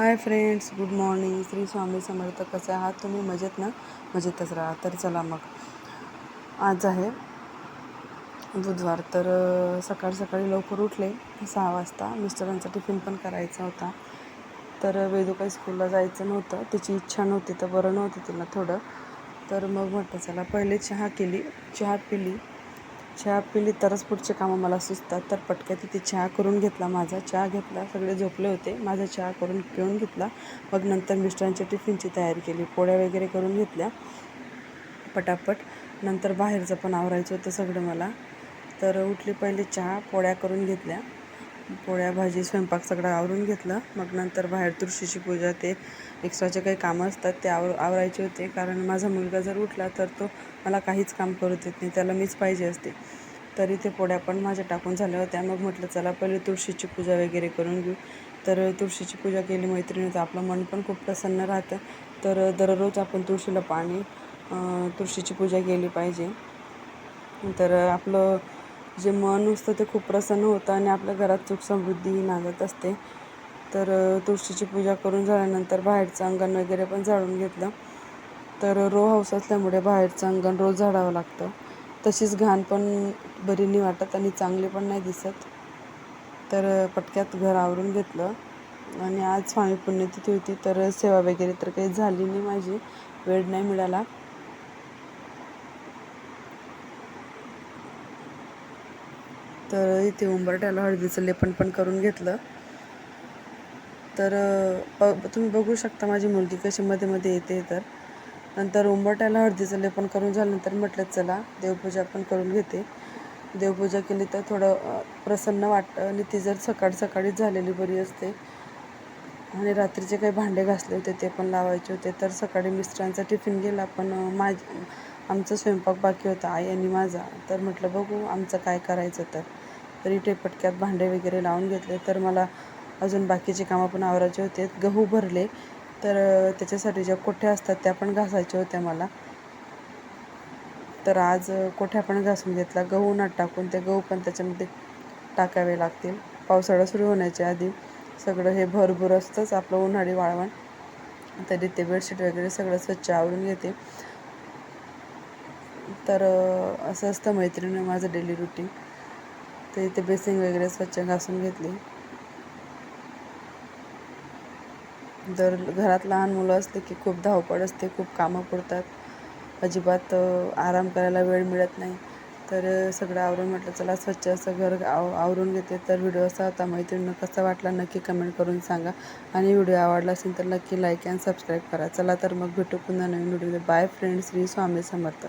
हाय friends, good morning. Shri Swami Samarth. कसे आहात तुम्ही? मजेत ना? मजेतच राहा. तर चला मग, आज आहे बुधवार. तर सकाळी सकाळी लवकर उठले 6 वाजता. मिस्टरांचा टिफिन पण करायचा होता. तर वेदू काही स्कूलला जायचं नव्हतं, तिची इच्छा नव्हती, तर बरं नव्हतं तिला थोडं. तर मग म्हटलं चला पहिले चहा पिली तरच पुढचे कामं मला सुचतात. तर पटक्यात तिथे चहा करून घेतला. माझा चहा घेतला, सगळे झोपले होते, माझा चहा पिऊन घेतला. मग नंतर मिस्टरांच्या टिफिनची तयारी केली, पोळ्या वगैरे करून घेतल्या पटापट. नंतर बाहेरचं पण आवरायचं होतं सगळं मला. तर उठली, पहिले चहा, पोळ्या करून घेतल्या, पोळ्या भाजी स्वयंपाक सगळं आवरून घेतलं. मग नंतर बाहेर तुळशीची पूजा, ते एक्स्ट्राचे काही कामं असतात ते आवरायचे होते. कारण माझा मुलगा जर उठला तर तो मला काहीच काम करू देत नाही, त्याला मीच पाहिजे असते. तरी ते पोळ्या पण माझ्या टाकून झाल्या होत्या. मग म्हटलं चला पहिले तुळशीची पूजा वगैरे करून घेऊ. तर तुळशीची पूजा केली मैत्रिणीचं, आपलं मन पण खूप प्रसन्न राहतं. तर दररोज आपण तुळशीला पाणी, तुळशीची पूजा केली पाहिजे. तर आपलं जे मन असतं ते खूप प्रसन्न होतं आणि आपल्या घरात सुख समृद्धी नांदत असते. तर तुळशीची पूजा करून झाल्यानंतर बाहेरचं अंगण वगैरे पण झाडून घेतलं. तर रो हाऊस असल्यामुळे बाहेरचं अंगण रोज झाडावं लागतं. तशीच घाण पण बरी नाही वाटत आणि चांगली पण नाही दिसत. तर पटक्यात घर आवरून घेतलं. आणि आज स्वामी पुण्यतिथी होती, तर सेवा वगैरे तर काही झाली नाही माझी, वेळ नाही मिळाला. तर इथे उंबरठ्याला हळदीचं लेपन पण करून घेतलं. तर तुम्ही बघू शकता माझी मुलगी कशी मध्ये मध्ये येते. तर नंतर उंबरठ्याला हळदीचं लेपन करून झाल्यानंतर म्हटलं चला देवपूजा पण करून घेते. देवपूजा केली तर थोडं प्रसन्न वाटतं आणि ती जर सकाळीच झालेली बरी असते. आणि रात्रीचे काही भांडे घासले होते ते पण लावायचे होते. तर सकाळी मिस्टरांचा टिफिन गेला, पण आमचा स्वयंपाक बाकी होता, आई आणि माझा. तर म्हटलं बघू आमचं काय करायचं. तर इथे पटक्यात भांडे वगैरे लावून घेतले. तर मला अजून बाकीचे कामं पण आवरायचे होते. गहू भरले, तर त्याच्यासाठी ज्या कोठ्या असतात त्या पण घासायच्या होत्या मला. तर आज कोठ्या पण घासून घेतला. गहू उन्हात टाकून ते गहू पण त्याच्यामध्ये टाकावे लागतील. पावसाळा सुरू होण्याच्या आधी सगळं हे भरभर असतंच आपलं उन्हाळी वाळवण. तरी ते बेडशीट वगैरे सगळं स्वच्छ आवरून घेते. तर असं असतं मैत्रिणी माझं डेली रुटीन. तर इथे बेसिंग वगैरे स्वच्छ घासून घेतली. जर घरात लहान मुलं असले की खूप धावपळ असते, खूप कामं पडतात, अजिबात आराम करायला वेळ मिळत नाही. तर सगळं आवरून म्हटलं चला स्वच्छ असं घर आवरून घेते. तर व्हिडिओ असा होता मैत्रिणींनो, कसा वाटला नक्की कमेंट करून सांगा. आणि व्हिडिओ आवडला असेल तर नक्की लाईक अँड सबस्क्राईब करा. चला तर मग भेटू पुन्हा नवीन video. Bye friends. Shri Swami समर्थ.